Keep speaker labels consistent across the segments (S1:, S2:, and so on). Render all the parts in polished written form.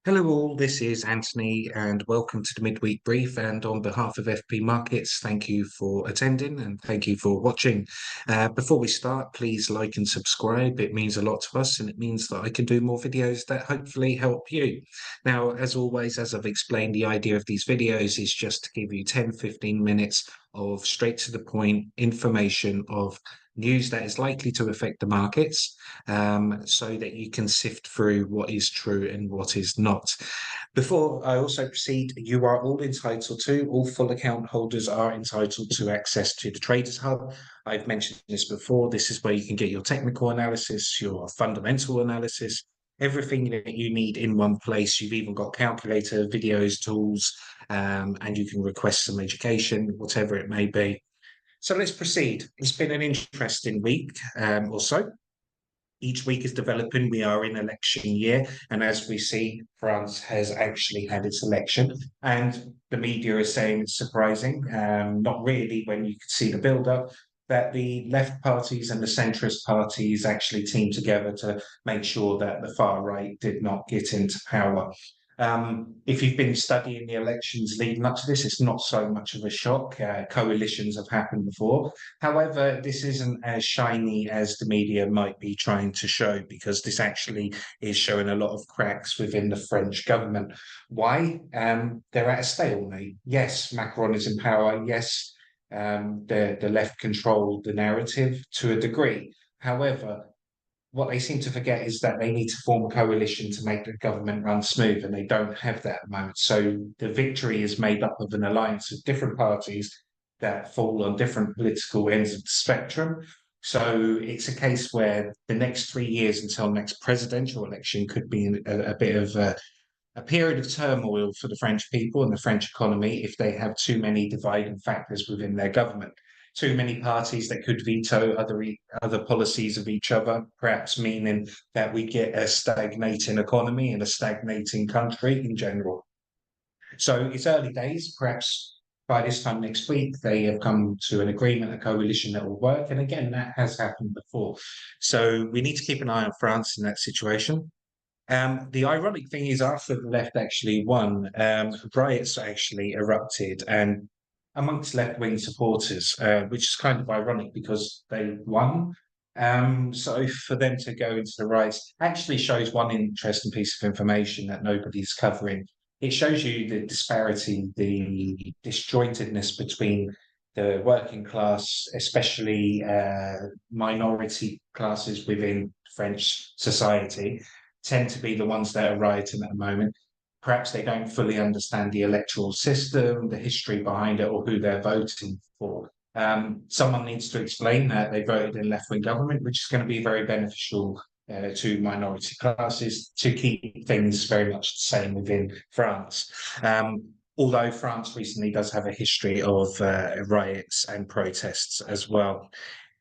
S1: Hello all, this is Anthony and welcome to the midweek brief. And on behalf of FP Markets, thank you for attending and thank you for watching. Before we start, please like and subscribe. It means a lot to us and it means that I can do more videos that hopefully help you. Now, as always, as I've explained, the idea of these videos is just to give you 10-15 minutes of straight to the point information of news that is likely to affect the markets, so that you can sift through what is true and what is not. Before I also proceed, you are all full account holders are entitled to access to the Traders Hub. I've mentioned this before. This is where you can get your technical analysis, your fundamental analysis, everything that you need in one place. You've even got calculator, videos, tools, and you can request some education, whatever it may be. So let's proceed. It's been an interesting week or so. Each week is developing. We are in election year. And as we see, France has actually had its election. And the media is saying it's surprising, not really when you can see the build-up, that the left parties and the centrist parties actually teamed together to make sure that the far right did not get into power. If you've been studying the elections leading up to this, it's not so much of a shock. Coalitions have happened before. However, this isn't as shiny as the media might be trying to show, because this actually is showing a lot of cracks within the French government. Why? They're at a stalemate. Yes, Macron is in power. Yes, the left control the narrative to a degree. However, what they seem to forget is that they need to form a coalition to make the government run smooth, and they don't have that at the moment. So the victory is made up of an alliance of different parties that fall on different political ends of the spectrum. So it's a case where the next 3 years until next presidential election could be a bit of a period of turmoil for the French people and the French economy if they have too many dividing factors within their government. Too many parties that could veto other policies of each other, perhaps meaning that we get a stagnating economy and a stagnating country in general. So it's early days. Perhaps by this time next week, they have come to an agreement, a coalition that will work. And again, that has happened before. So we need to keep an eye on France in that situation. The ironic thing is, after the left actually won, riots actually erupted and amongst left-wing supporters, which is kind of ironic because they won. So for them to go into the riots actually shows one interesting piece of information that nobody's covering. It shows you the disparity, the disjointedness between the working class, especially minority classes within French society, tend to be the ones that are rioting at the moment. Perhaps they don't fully understand the electoral system, the history behind it, or who they're voting for. Someone needs to explain that they voted in left-wing government, which is going to be very beneficial to minority classes to keep things very much the same within France. Although France recently does have a history of riots and protests as well.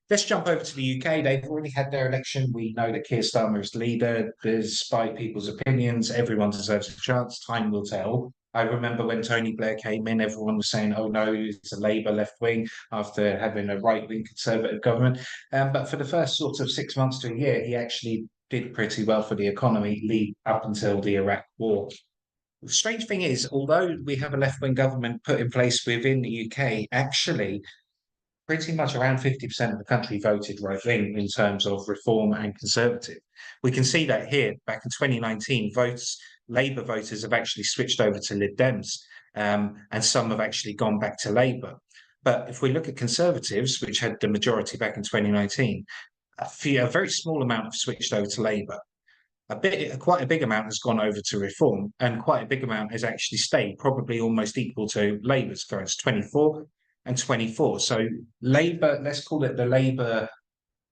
S1: Let's jump over to the UK. They've already had their election. We know that Keir Starmer is leader. Despite people's opinions, everyone deserves a chance. Time will tell. I remember when Tony Blair came in, everyone was saying, oh no, it's a Labour left wing after having a right wing Conservative government. But for the first sort of 6 months to a year, he actually did pretty well for the economy lead up until the Iraq war. The strange thing is, although we have a left wing government put in place within the UK, actually, pretty much around 50% of the country voted right wing in terms of reform and conservative. We can see that here. Back in 2019, Labour voters have actually switched over to Lib Dems, and some have actually gone back to Labour. But if we look at Conservatives, which had the majority back in 2019, a very small amount have switched over to Labour. Quite a big amount has gone over to reform, and quite a big amount has actually stayed, probably almost equal to Labour's current 24 and 24. So Labour, let's call it the Labour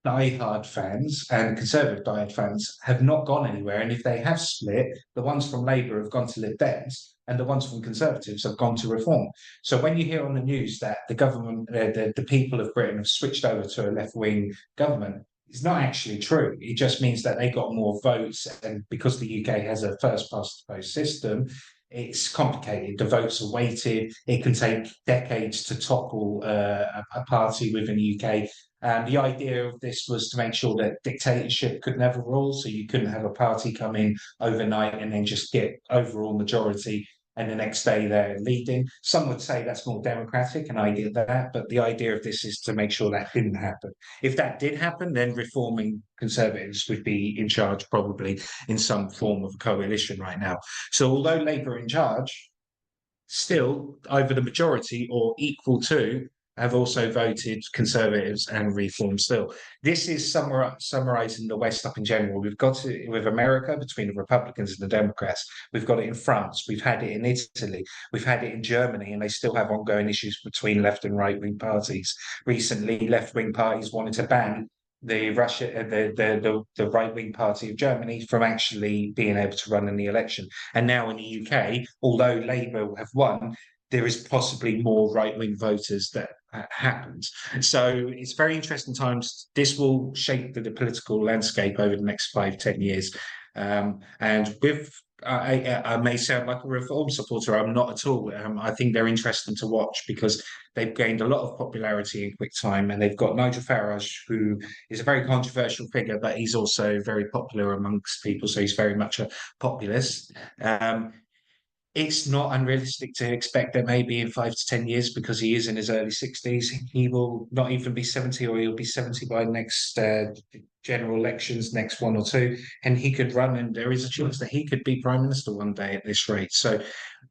S1: diehard fans and Conservative diehard fans have not gone anywhere. And if they have split, the ones from Labour have gone to Lib Dems and the ones from Conservatives have gone to Reform. So when you hear on the news that the government, the people of Britain have switched over to a left-wing government, it's not actually true. It just means that they got more votes. And because the UK has a first past the post system, it's complicated. The votes are weighted. It can take decades to topple a party within the UK. The idea of this was to make sure that dictatorship could never rule, so you couldn't have a party come in overnight and then just get overall majority, and the next day they're leading. Some would say that's more democratic, and I get that, but the idea of this is to make sure that didn't happen. If that did happen, then reforming Conservatives would be in charge, probably in some form of coalition right now. So although Labour are in charge, still either the majority or equal to have also voted Conservatives and Reform still. This is summarising the West up in general. We've got it with America between the Republicans and the Democrats. We've got it in France. We've had it in Italy. We've had it in Germany, and they still have ongoing issues between left and right wing parties. Recently, left wing parties wanted to ban the right wing party of Germany from actually being able to run in the election. And now in the UK, although Labour have won, there is possibly more right wing voters that happens. So it's very interesting times. This will shape the political landscape over the next 5-10 years. And with I may sound like a reform supporter. I'm not at all. I think they're interesting to watch because they've gained a lot of popularity in quick time, and they've got Nigel Farage, who is a very controversial figure, but he's also very popular amongst people. So he's very much a populist. It's not unrealistic to expect that maybe in 5 to 10 years, because he is in his early 60s, he will not even be 70, or he'll be 70 by next general elections, next one or two, and he could run, and there is a chance that he could be prime minister one day at this rate. So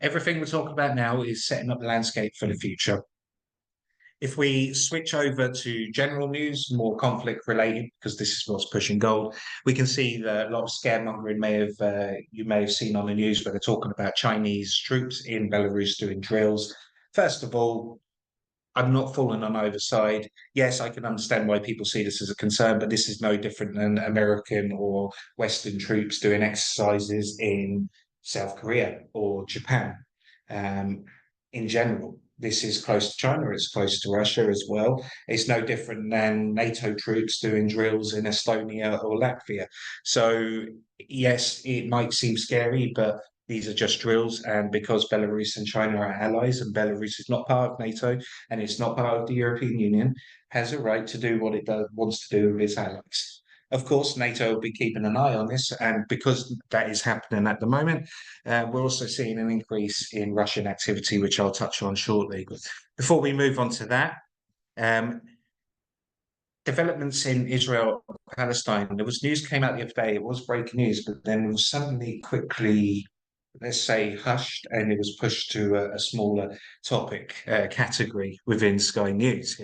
S1: everything we're talking about now is setting up the landscape for the future. If we switch over to general news, more conflict related, because this is what's pushing gold, we can see that a lot of scaremongering you may have seen on the news where they're talking about Chinese troops in Belarus doing drills. First of all, I'm not falling on either side. Yes, I can understand why people see this as a concern, but this is no different than American or Western troops doing exercises in South Korea or Japan. In general, this is close to China, it's close to Russia as well. It's no different than NATO troops doing drills in Estonia or Latvia. So, yes, it might seem scary, but these are just drills. And because Belarus and China are allies, and Belarus is not part of NATO and it's not part of the European Union, has a right to do what it wants to do with its allies. Of course, NATO will be keeping an eye on this, and because that is happening at the moment, we're also seeing an increase in Russian activity, which I'll touch on shortly. Before we move on to that, developments in Israel, Palestine. There was news came out the other day. It was breaking news, but then it was suddenly quickly, let's say, hushed, and it was pushed to a smaller topic category within Sky News.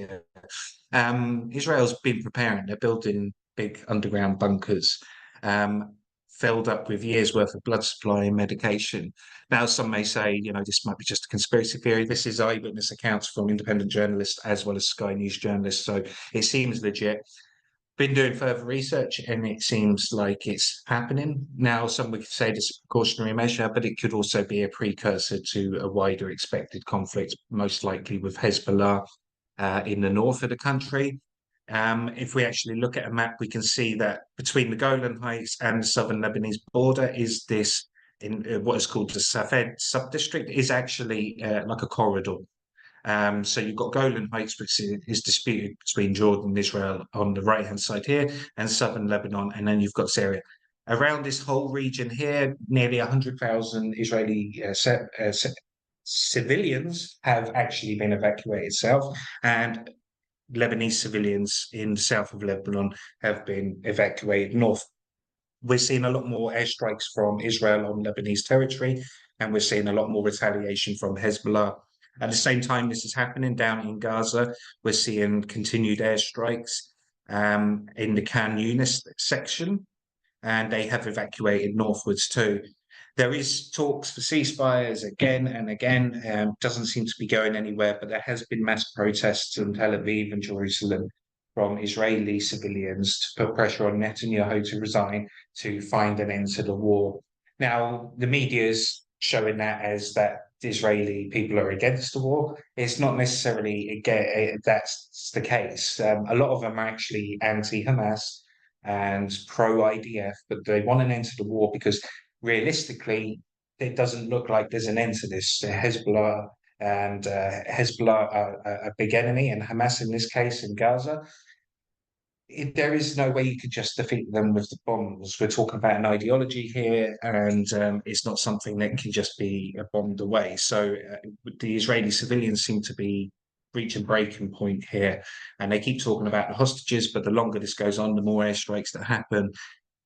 S1: Israel's been preparing. They're building big underground bunkers, filled up with years' worth of blood supply and medication. Now, some may say, this might be just a conspiracy theory. This is eyewitness accounts from independent journalists as well as Sky News journalists, so it seems legit. Been doing further research, and it seems like it's happening. Now, some would say this is a precautionary measure, but it could also be a precursor to a wider expected conflict, most likely with Hezbollah in the north of the country. If we actually look at a map, we can see that between the Golan Heights and the southern Lebanese border is this, in what is called the Safed sub-district, is actually like a corridor. So you've got Golan Heights, which is disputed between Jordan and Israel on the right-hand side here, and southern Lebanon, and then you've got Syria. Around this whole region here, nearly 100,000 Israeli civilians have actually been evacuated south, and Lebanese civilians in the south of Lebanon have been evacuated north. We're seeing a lot more airstrikes from Israel on Lebanese territory, and we're seeing a lot more retaliation from Hezbollah. At the same time this is happening down in Gaza, we're seeing continued airstrikes in the Khan Yunis section, and they have evacuated northwards too. There is talks for ceasefires again and again. Doesn't seem to be going anywhere, but there has been mass protests in Tel Aviv and Jerusalem from Israeli civilians to put pressure on Netanyahu to resign to find an end to the war. Now, the media is showing that as that the Israeli people are against the war. It's not necessarily that's the case. A lot of them are actually anti-Hamas and pro-IDF, but they want an end to the war because realistically, it doesn't look like there's an end to this. Hezbollah are a big enemy, and Hamas in this case in Gaza there is no way you could just defeat them with the bombs. We're talking about an ideology here, and it's not something that can just be bombed away. So the Israeli civilians seem to be reaching breaking point here, and they keep talking about the hostages. But the longer this goes on, the more airstrikes that happen,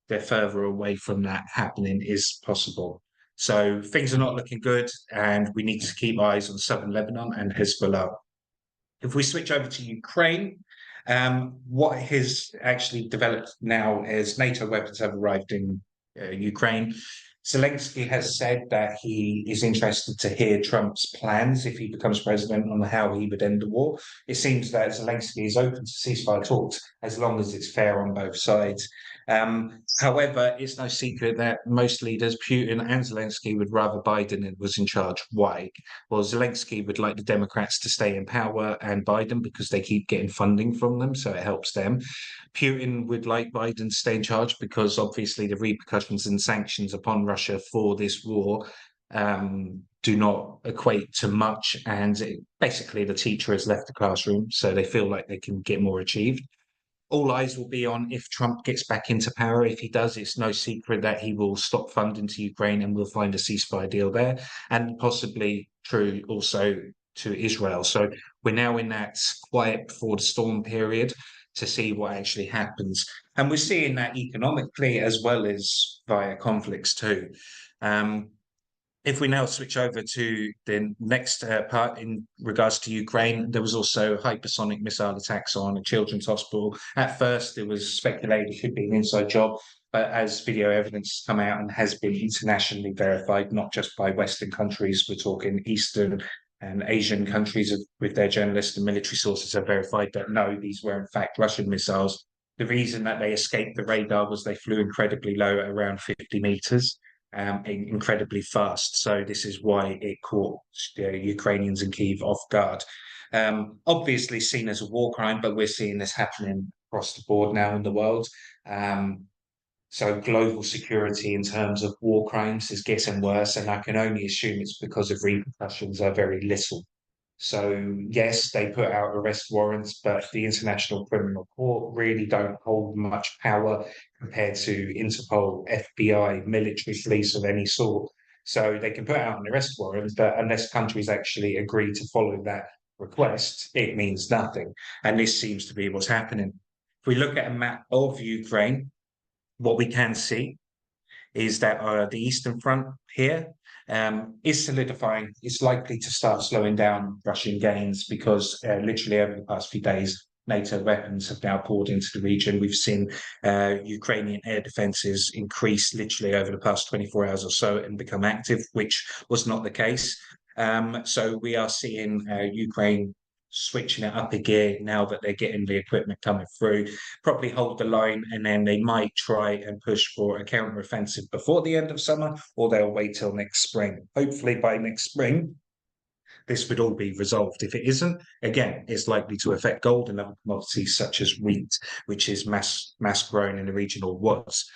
S1: the further away from that happening is possible. So things are not looking good, and we need to keep eyes on southern Lebanon and Hezbollah. If we switch over to Ukraine, what has actually developed now is NATO weapons have arrived in Ukraine. Zelensky has said that he is interested to hear Trump's plans if he becomes president on how he would end the war. It seems that Zelensky is open to ceasefire talks as long as it's fair on both sides. However, it's no secret that most leaders, Putin and Zelensky, would rather Biden was in charge. Why? Well, Zelensky would like the Democrats to stay in power and Biden because they keep getting funding from them, so it helps them. Putin would like Biden to stay in charge because obviously the repercussions and sanctions upon Russia for this war do not equate to much. And basically, the teacher has left the classroom, so they feel like they can get more achieved. All eyes will be on if Trump gets back into power. If he does, it's no secret that he will stop funding to Ukraine and we'll find a ceasefire deal there, and possibly true also to Israel. So we're now in that quiet before the storm period to see what actually happens. And we're seeing that economically as well as via conflicts too. If we now switch over to the next part in regards to Ukraine, there was also hypersonic missile attacks on a children's hospital. At first, it was speculated it could be an inside job, but as video evidence has come out and has been internationally verified, not just by Western countries, we're talking Eastern and Asian countries with their journalists and military sources have verified that no, these were in fact Russian missiles. The reason that they escaped the radar was they flew incredibly low at around 50 meters incredibly fast. So this is why it caught the Ukrainians in Kyiv off guard. Obviously seen as a war crime, but we're seeing this happening across the board now in the world. So global security in terms of war crimes is getting worse, and I can only assume it's because of repercussions are very little. So yes, they put out arrest warrants, but the International Criminal Court really don't hold much power compared to Interpol, FBI, military police of any sort. So they can put out an arrest warrant, but unless countries actually agree to follow that request, it means nothing. And this seems to be what's happening. If we look at a map of Ukraine, what we can see is that the Eastern Front here is solidifying. It's likely to start slowing down Russian gains because literally over the past few days, NATO weapons have now poured into the region. We've seen Ukrainian air defenses increase literally over the past 24 hours or so and become active, which was not the case. So we are seeing Ukraine switching it up a gear now that they're getting the equipment coming through, probably hold the line, and then they might try and push for a counter-offensive before the end of summer, or they'll wait till next spring. Hopefully by next spring, this would all be resolved. If it isn't, again, it's likely to affect gold and other commodities such as wheat, which is mass grown in the region or was.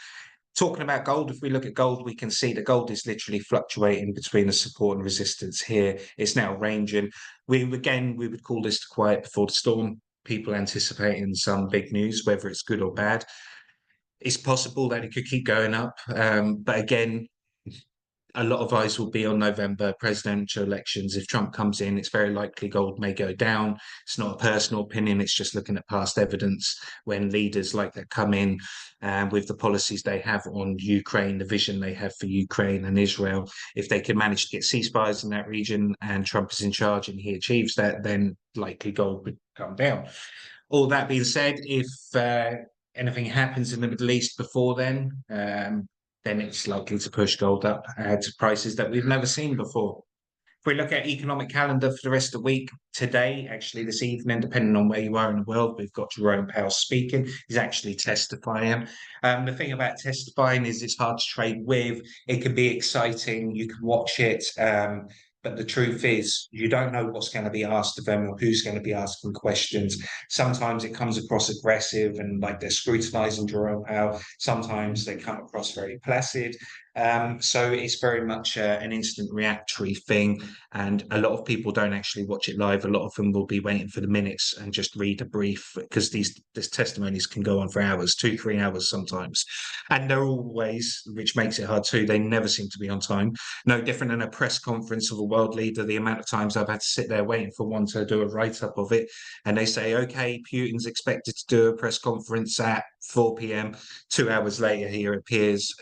S1: Talking about gold, if we look at gold, we can see that gold is literally fluctuating between the support and resistance here. It's now ranging. We would call this the quiet before the storm. People anticipating some big news, whether it's good or bad. It's possible that it could keep going up. But again, a lot of eyes will be on November presidential elections. If Trump comes in, it's very likely gold may go down. It's not a personal opinion. It's just looking at past evidence when leaders like that come in with the policies they have on Ukraine, the vision they have for Ukraine and Israel. If they can manage to get ceasefires in that region and Trump is in charge and he achieves that, then likely gold would come down. All that being said, if anything happens in the Middle East before then it's likely to push gold up to prices that we've never seen before. If we look at economic calendar for the rest of the week, today, actually this evening, depending on where you are in the world, we've got Jerome Powell speaking. He's actually testifying. The thing about testifying is it's hard to trade with. It can be exciting. You can watch it. But the truth is, you don't know what's going to be asked of them or who's going to be asking questions. Sometimes it comes across aggressive and like they're scrutinizing Jerome Powell. Sometimes they come across very placid. So it's very much an instant reactory thing, and a lot of people don't actually watch it live. A lot of them will be waiting for the minutes and just read a brief, because these testimonies can go on for hours, 2, 3 hours sometimes, and they're always, which makes it hard too. They never seem to be on time. No different than a press conference of a world leader. The amount of times I've had to sit there waiting for one to do a write up of it, and they say, "Okay, Putin's expected to do a press conference at 4 p.m." 2 hours later, he appears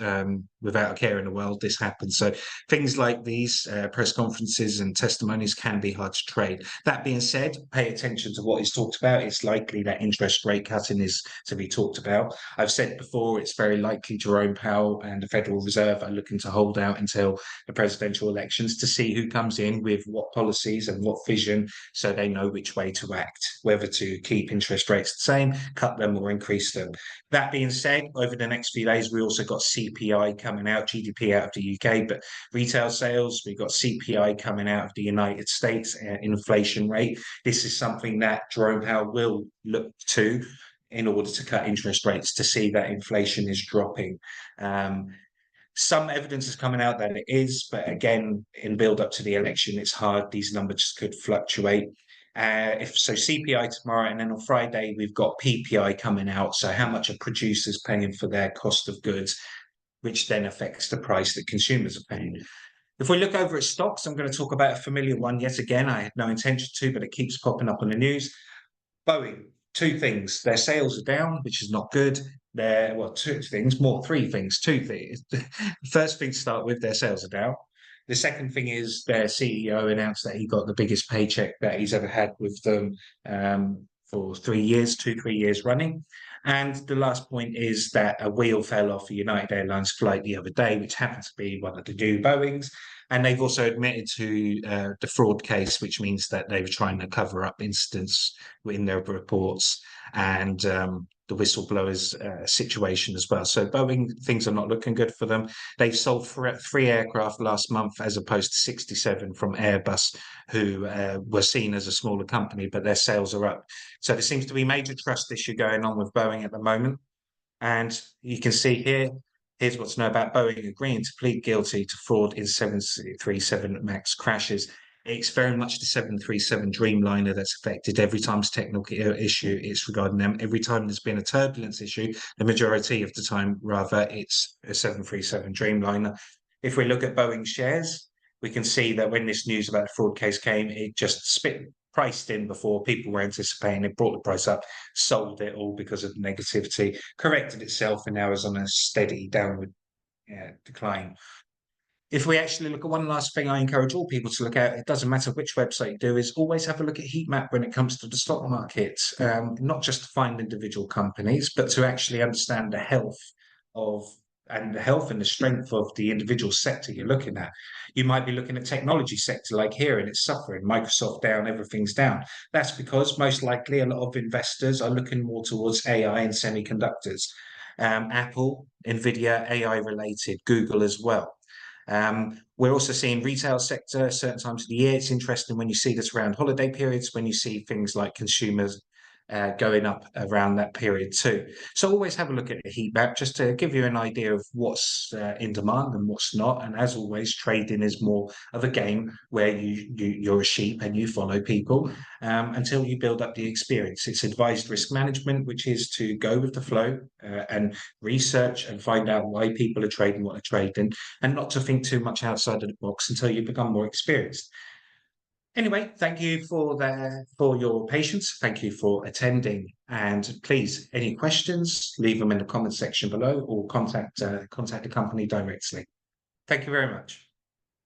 S1: without a care in the world. This happens. So things like these press conferences and testimonies can be hard to trade. That being said, pay attention to what is talked about. It's likely that interest rate cutting is to be talked about. I've said before, it's very likely Jerome Powell and the Federal Reserve are looking to hold out until the presidential elections to see who comes in with what policies and what vision, so they know which way to act, whether to keep interest rates the same, cut them, or increase them. That being said, over the next few days, we also got CPI coming out, GDP out of the UK, but retail sales, we've got CPI coming out of the United States, inflation rate. This is something that Jerome Powell will look to in order to cut interest rates, to see that inflation is dropping. Some evidence is coming out that it is, but again, in build up to the election, it's hard. These numbers could fluctuate. If so, CPI tomorrow, and then on Friday we've got PPI coming out. So how much are producers paying for their cost of goods, which then affects the price that consumers are paying. If we look over at stocks, I'm going to talk about a familiar one yet again. I had no intention to, but it keeps popping up on the news. Boeing, two things. Their sales are down, which is not good. Two things, more three things, two things. First thing to start with, their sales are down. The second thing is their CEO announced that he got the biggest paycheck that he's ever had with them for 3 years, 2, 3 years running. And the last point is that a wheel fell off a United Airlines flight the other day, which happened to be one of the new Boeings. And they've also admitted to the fraud case, which means that they were trying to cover up incidents in their reports, and the whistleblowers situation as well. So Boeing, things are not looking good for them. They've sold 3 aircraft last month as opposed to 67 from Airbus, who were seen as a smaller company, but their sales are up. So there seems to be a major trust issue going on with Boeing at the moment. And you can see here, here's what to know about Boeing agreeing to plead guilty to fraud in 737 MAX crashes. It's very much the 737 Dreamliner that's affected. Every time it's a technical issue, it's regarding them. Every time there's been a turbulence issue, the majority of the time, rather, it's a 737 Dreamliner. If we look at Boeing shares, we can see that when this news about the fraud case came, it just priced in before people were anticipating. It brought the price up, sold it all because of negativity, corrected itself, and now is on a steady downward decline. If we actually look at one last thing, I encourage all people to look at, it doesn't matter which website you do, is always have a look at heat map when it comes to the stock market, not just to find individual companies, but to actually understand the health of and the strength of the individual sector you're looking at. You might be looking at technology sector like here, and it's suffering. Microsoft down, everything's down. That's because most likely a lot of investors are looking more towards AI and semiconductors. Apple, Nvidia, AI related, Google as well. We're also seeing retail sector certain times of the year. It's interesting when you see this around holiday periods, when you see things like consumers going up around that period too. So always have a look at the heat map just to give you an idea of what's in demand and what's not. And as always, trading is more of a game where you're a sheep and you follow people until you build up the experience. It's advised risk management, which is to go with the flow and research and find out why people are trading what they're trading, and not to think too much outside of the box until you become more experienced. Anyway, thank you for your patience. Thank you for attending. And please, any questions, leave them in the comment section below, or contact the company directly. Thank you very much.